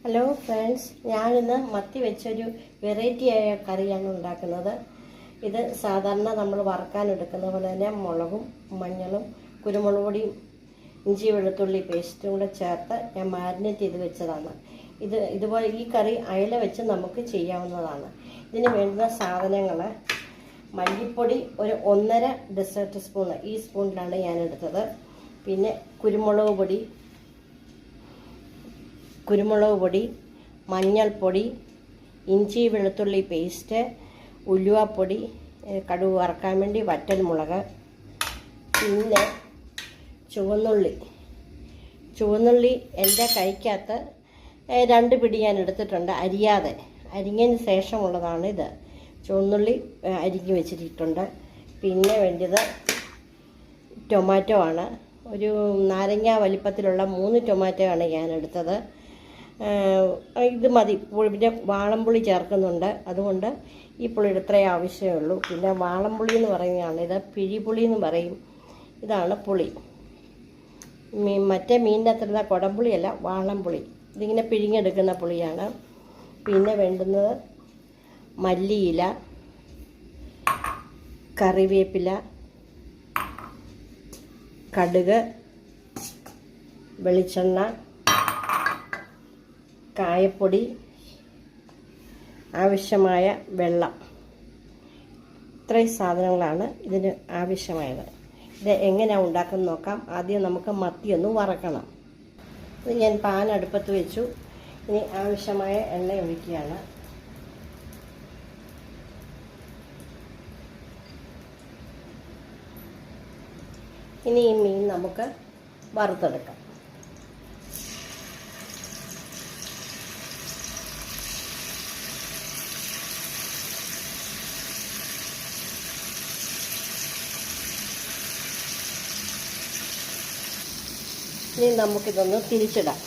Hello friends, ഞാനിന്ന് മത്തി വെച്ചൊരു വെറൈറ്റിയായ കറിയാണ് ഉണ്ടാക്കുന്നത്. ഇത് സാധാരണ നമ്മൾ വറക്കാനെടുക്കുന്ന പോലെ തന്നെ മുളകും മഞ്ഞളും കുരുമുളക് പൊടിയും ഇഞ്ചി വെളുത്തുള്ളി പേസ്റ്റും കൂടെ ചേർത്ത് ഞാൻ മാരിനേറ്റ് ചെയ്ത് വെച്ചതാണ്. ഇതുപോലെ ഈ കറി അയല വെച്ച് നമുക്ക് ചെയ്യാവുന്നതാണ്. ഇതിന് വേണ്ടുന്ന സാധനങ്ങൾ: മല്ലിപ്പൊടി ഒരു 1.5 ഡെസേർട്ട് സ്പൂൺ, ഈ സ്പൂണിലാണ് ഞാൻ എടുത്തത്. പിന്നെ കുരുമുളക് പൊടി, മഞ്ഞൾപ്പൊടി, ഇഞ്ചി വെളുത്തുള്ളി പേസ്റ്റ്, ഉലുവാപ്പൊടി, കടുക് വറക്കാൻ വേണ്ടി വറ്റൽമുളക്, പിന്നെ ചുവന്നുള്ളി എൻ്റെ കൈക്കകത്ത് 2 പിടി ഞാൻ എടുത്തിട്ടുണ്ട്, അരിഞ്ഞതിന് ശേഷമുള്ളതാണ് ഇത്. ചുവന്നുള്ളി അരിഞ്ഞ് വെച്ചിട്ടുണ്ട്. പിന്നെ വേണ്ടത് ടൊമാറ്റോ ആണ്. ഒരു നാരങ്ങ വലിപ്പത്തിലുള്ള 3 ടൊമാറ്റോ ആണ് ഞാൻ എടുത്തത്. ഇത് മതി. പിന്നെ വാളംപുളി ചേർക്കുന്നുണ്ട്, അതുകൊണ്ട് ഈ പുളിയുടെ ഇത്രയേ ആവശ്യമുള്ളൂ. പിന്നെ വാളംപുളി എന്ന് പറയുന്നതാണ്, ഇത് പിഴിപുളി എന്ന് പറയും. ഇതാണ് പുളി. മറ്റേ മീനിൻ്റെ അത്ര കുടംപുളിയല്ല, വാളംപുളി. ഇതിങ്ങനെ പിഴിഞ്ഞെടുക്കുന്ന പുളിയാണ്. പിന്നെ വേണ്ടുന്നത് മല്ലിയില, കറിവേപ്പില, കടുക്, വെളിച്ചെണ്ണ, കായപ്പൊടി, ആവശ്യമായ വെള്ളം. ഇത്രയും സാധനങ്ങളാണ് ഇതിന് ആവശ്യമായത്. ഇത് എങ്ങനെയാണ് ഉണ്ടാക്കുന്നത് നോക്കാം. ആദ്യം നമുക്ക് മത്തി ഒന്ന് വറക്കണം. ഇത് ഞാൻ പാൻ അടുപ്പത്ത് വെച്ചു. ഇനി ആവശ്യമായ എണ്ണ ഒഴിക്കുകയാണ്. ഇനി ഈ മീൻ നമുക്ക് വറുത്തെടുക്കാം. ഇനി നമുക്കിതൊന്ന് തിരിച്ചിടാം.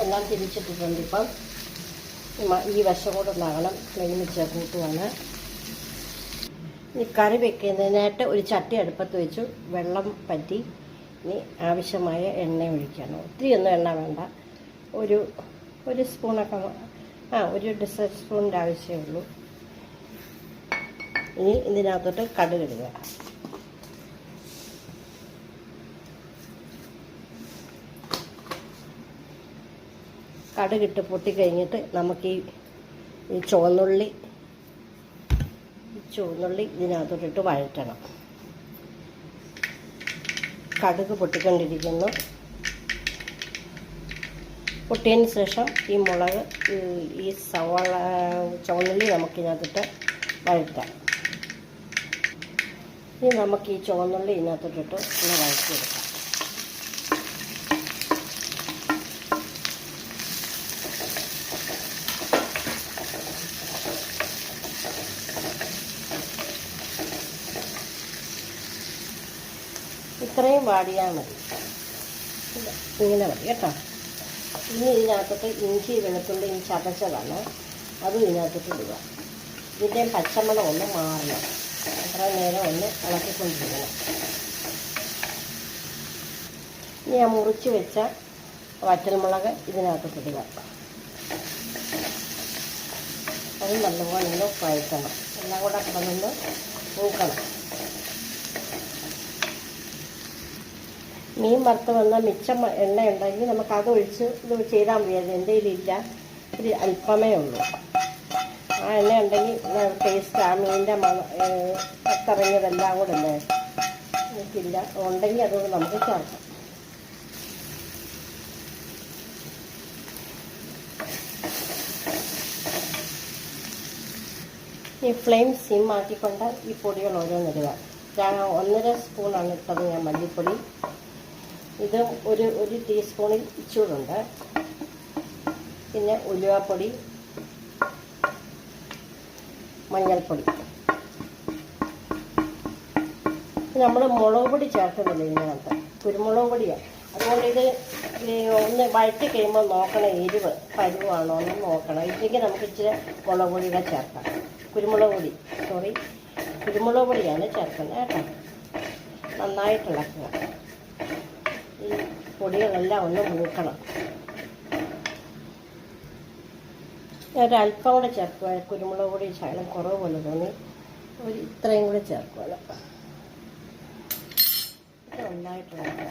എല്ലാം തിരിച്ചിട്ടിട്ടുണ്ട്. ഇപ്പം ഈ വശം കൂടെ നകണം ഫ്ലെയിം കൂട്ടുവാണ്. ഇനി കറി വെക്കുന്നതിനായിട്ട് ഒരു ചട്ടി അടുപ്പത്ത് വെച്ചു. വെള്ളം പറ്റി. ഇനി ആവശ്യമായ എണ്ണ ഒഴിക്കണം. ഒത്തിരി ഒന്നും എണ്ണ വേണ്ട, ഒരു സ്പൂണൊക്കെ, ഒരു ഡെസേർട്ട് സ്പൂണിൻ്റെ ആവശ്യമേ ഉള്ളൂ. ഇനി ഇതിനകത്തോട്ട് കടുക് ഇടുക. കടുകിട്ട് പൊട്ടിക്കഴിഞ്ഞിട്ട് നമുക്ക് ഈ ചുവന്നുള്ളി ഇതിനകത്തോട്ടിട്ട് വഴറ്റണം. കടുക് പൊട്ടിക്കൊണ്ടിരിക്കുന്നു. പൊട്ടിയതിന് ശേഷം ഈ മുളക്, ഈ ചുവന്നുള്ളി നമുക്കിതിനകത്തിട്ട് വഴറ്റാം. ഇനി നമുക്ക് ഈ ചുവന്നുള്ളി ഇതിനകത്തോട്ടിട്ട് ഒന്ന് വഴറ്റിയെടുക്കാം. ഇത്രയും വാടിയാൽ മതി, ഇങ്ങനെ മതി കേട്ടോ. ഇനി ഇതിനകത്തോട്ട് ഇഞ്ചി വെളുത്തുള്ളി ചതച്ചതാണ്, അതും ഇതിനകത്തോട്ട് ഇടുക. ഇതിൻ്റെ പച്ചമണം ഒന്ന് മാറണം, അത്ര നേരം ഒന്ന് ഇളക്കിക്കൊണ്ടിരിക്കണം. ഇനി ഞാൻ മുറിച്ച് വെച്ച വറ്റൽമുളക് ഇതിനകത്തോട്ട് ഇടുക. അത് നല്ലപോലെ ഒന്ന് വഴറ്റണം, എല്ലാം കൂടെ കിടന്നൊന്ന് മൂക്കണം. മീൻ വറുത്ത് വന്ന മിച്ചം എണ്ണ ഉണ്ടെങ്കിൽ നമുക്ക് അതൊഴിച്ച് ഇത് ചെയ്താൽ മതി. അത് എൻ്റെ കയ്യിലില്ല, ഒരു അല്പമേ ഉള്ളൂ. ആ എണ്ണ ഉണ്ടെങ്കിൽ ടേസ്റ്റ്, ആ മീനിൻ്റെ അത്തറിഞ്ഞതെല്ലാം കൂടെ അല്ലേ, എനിക്കില്ല. ഉണ്ടെങ്കിൽ അതുകൊണ്ട് നമുക്ക് ചേർക്കാം. ഈ ഫ്ലെയിം സിം ആക്കിക്കൊണ്ട് ഈ പൊടികൾ ഓരോന്നിടുക. 1.5 സ്പൂണാണ് ഇട്ടത് ഞാൻ മല്ലിപ്പൊടി. ഇത് ഒരു ടീസ്പൂണിൽ ഇച്ചൂടുണ്ട്. പിന്നെ ഉലുവാപ്പൊടി, മഞ്ഞൾപ്പൊടി, നമ്മൾ മുളക് പൊടി ചേർക്കുന്നില്ല ഇതിനകത്ത്, കുരുമുളക് പൊടിയാണ്. അതുകൊണ്ട് ഇത് ഒന്ന് വഴറ്റി കഴിയുമ്പോൾ നോക്കണം എരിവ് പരുവാണോ എന്ന് നോക്കണം. ഇല്ലെങ്കിൽ നമുക്ക് ഇച്ചിരി മുളക് പൊടിയുടെ ചേർക്കാം. കുരുമുളക് പൊടിയാണ് ചേർക്കുന്നത് കേട്ടോ. നന്നായിട്ട് ഇളക്കുക. ഈ പൊടികളെല്ലാം ഒന്ന് മൂക്കണം. ഒരല്പം കൂടെ ചേർക്കുക. കുരുമുളക് പൊടി ശകലം കുറവ് പോലെ തോന്നി, ഇത്രയും കൂടെ ചേർക്കുക. നന്നായിട്ട് ഇളക്കുക.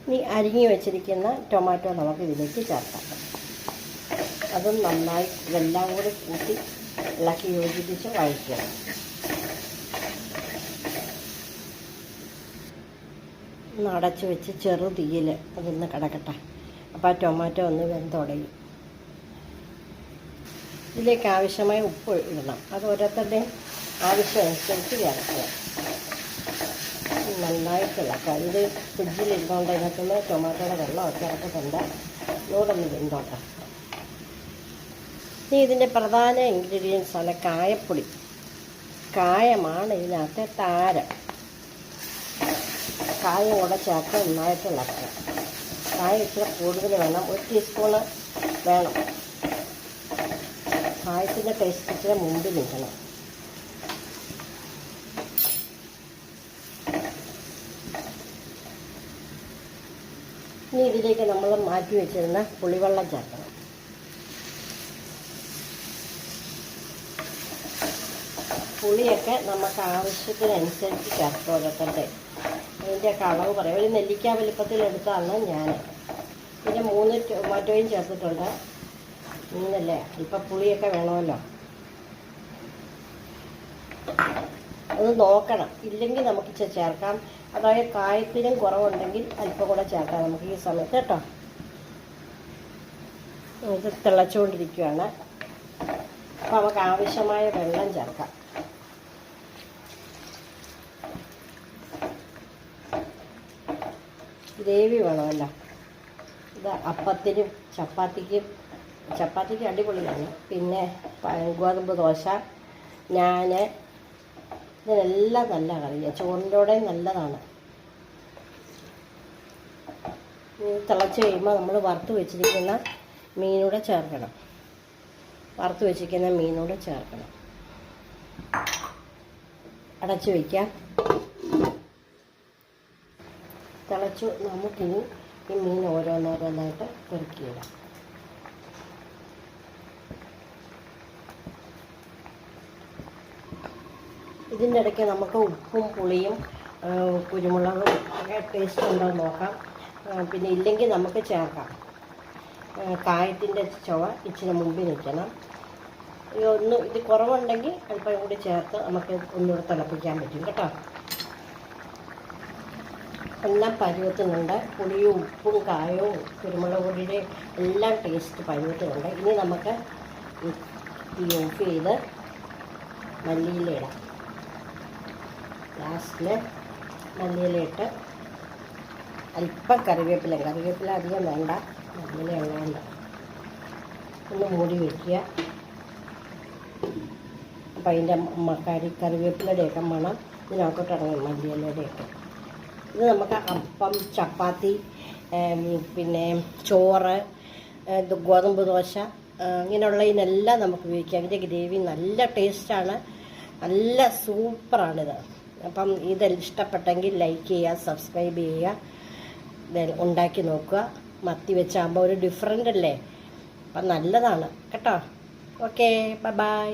ഇനി അരിഞ്ഞു വെച്ചിരിക്കുന്ന ടൊമാറ്റോ നമുക്ക് ഇതിലേക്ക് ചേർക്കാം. അതും നന്നായി ഇതെല്ലാം കൂടി കൂട്ടി ഇളക്കി യോജിപ്പിച്ച് വഴറ്റുക. ഒന്ന് അടച്ച് വെച്ച് ചെറു തീയിൽ അതൊന്ന് കിടക്കട്ടെ. അപ്പോൾ ആ ടൊമാറ്റോ ഒന്ന് വെന്തുടയും. ഇതിലേക്ക് ആവശ്യമായ ഉപ്പ് ഇടണം. അത് ഓരോരുത്തരുടെയും ആവശ്യമനുസരിച്ച് ചേർക്കുക. നന്നായിട്ട് ഇളക്കുക. ഇത് ഫ്രിഡ്ജിലിരുന്നുകൊണ്ട് ഇതിനകത്തുനിന്ന് ടൊമാറ്റോയുടെ വെള്ളമൊക്കെ ഇറക്കുന്നുണ്ട്. നൂടൊന്ന് വെന്തോട്ടെ. ഇനി ഇതിൻ്റെ പ്രധാന ഇൻഗ്രീഡിയൻസാണ് കായപ്പൊടി. കായമാണ് ഇതിനകത്തെ താരം. കായം കൂടെ ചേർത്ത് നന്നായിട്ട് ഇളക്കുക. കായം ഇച്ചിരി കൂടുതൽ വേണം, 1 ടീസ്പൂണ് വേണം. കായത്തിൻ്റെ ടേസ്റ്റ് ഇച്ചിരി മുമ്പിൽ നിൽക്കണം. ഇനി ഇതിലേക്ക് നമ്മൾ മാറ്റി വെച്ചിരുന്ന പുളിവെള്ളം ചേർക്കണം. പുളിയൊക്കെ നമുക്ക് ആവശ്യത്തിനനുസരിച്ച് ചേർത്ത് ഓരോരുത്തരുടെ അതിൻ്റെയൊക്കെ അളവ് പറയാം. ഒരു നെല്ലിക്ക വലിപ്പത്തിലെടുത്താണ് ഞാൻ. പിന്നെ 3 ടൊമാറ്റോയും ചേർത്തിട്ടുണ്ട്. 3 അല്ലേ, ഇപ്പം പുളിയൊക്കെ വേണമല്ലോ. അത് നോക്കണം, ഇല്ലെങ്കിൽ നമുക്ക് ചേർക്കാം. അതായത് കായത്തിനും കുറവുണ്ടെങ്കിൽ അല്പം കൂടെ ചേർക്കാം നമുക്ക് ഈ സമയത്ത് കേട്ടോ. ഇത് തിളച്ചുകൊണ്ടിരിക്കുകയാണ്. അപ്പോൾ നമുക്ക് ആവശ്യമായ വെള്ളം ചേർക്കാം. ഗ്രേവി വേണമല്ലോ. ഇത് അപ്പത്തിനും ചപ്പാത്തിക്ക് അടിപൊളിയാണ്. പിന്നെ ഗോതമ്പ് ദോശ, ഞാൻ ഇതിനെല്ലാം നല്ല കറിയാണ്. ചോറിൻ്റെ കൂടെ നല്ലതാണ്. തിളച്ച് കഴിയുമ്പോൾ നമ്മൾ വറുത്ത് വെച്ചിരിക്കുന്ന മീനൂടെ ചേർക്കണം. അടച്ച് വയ്ക്കാം. തിളച്ചു. നമുക്കിനി ഈ മീൻ ഓരോന്നോരോന്നായിട്ട് പെറുക്കിയിടാം. ഇതിൻ്റെ ഇടയ്ക്ക് നമുക്ക് ഉപ്പും പുളിയും കുരുമുളകും ഒക്കെ ടേസ്റ്റ് ഉണ്ടോ എന്ന് നോക്കാം. പിന്നെ ഇല്ലെങ്കിൽ നമുക്ക് ചേർക്കാം. കായത്തിൻ്റെ ചുവ ഇച്ചിരി മുമ്പിൽ നിൽക്കണം. ഇത് കുറവുണ്ടെങ്കിൽ അല്പം കൂടി ചേർത്ത് നമുക്ക് ഒന്നുകൂടെ തിളപ്പിക്കാൻ പറ്റും കേട്ടോ. എല്ലാം പരുവത്തിനുണ്ട്. പുളിയും ഉപ്പും കായവും കുരുമുളക് പൊടിയുടെ എല്ലാം ടേസ്റ്റ് പരുവത്തിനുണ്ട്. ഇനി നമുക്ക് ഈ ഓഫ് ചെയ്ത് മല്ലിയില ഇടാം. ലാസ്റ്റിൽ മല്ലിയില ഇട്ട് അല്പം കറിവേപ്പില അധികം വേണ്ട, മല്ലിയില ഉള്ളതുകൊണ്ട് ഒന്ന് മൂടി വയ്ക്കുക. അപ്പം അതിൻ്റെ കറിവേപ്പിലയുടെയൊക്കെ മണം ഇതിനകത്തോട്ട് ഇറങ്ങും, മല്ലിയിലയുടെയൊക്കെ. ഇത് നമുക്ക് അപ്പം, ചപ്പാത്തി, പിന്നെ ചോറ്, ഗോതമ്പ് ദോശ ഇങ്ങനെയുള്ളതിനെല്ലാം നമുക്ക് ഉപയോഗിക്കാം. ഇതിൻ്റെ ഗ്രേവി നല്ല ടേസ്റ്റാണ്, നല്ല സൂപ്പറാണിത്. അപ്പം ഇതെല്ലാം ഇഷ്ടപ്പെട്ടെങ്കിൽ ലൈക്ക് ചെയ്യുക, സബ്സ്ക്രൈബ് ചെയ്യുക, ഉണ്ടാക്കി നോക്കുക. മത്തി വെച്ചാകുമ്പോൾ ഒരു ഡിഫറൻ്റ് അല്ലേ, അപ്പം നല്ലതാണ് കേട്ടോ. Okay, by.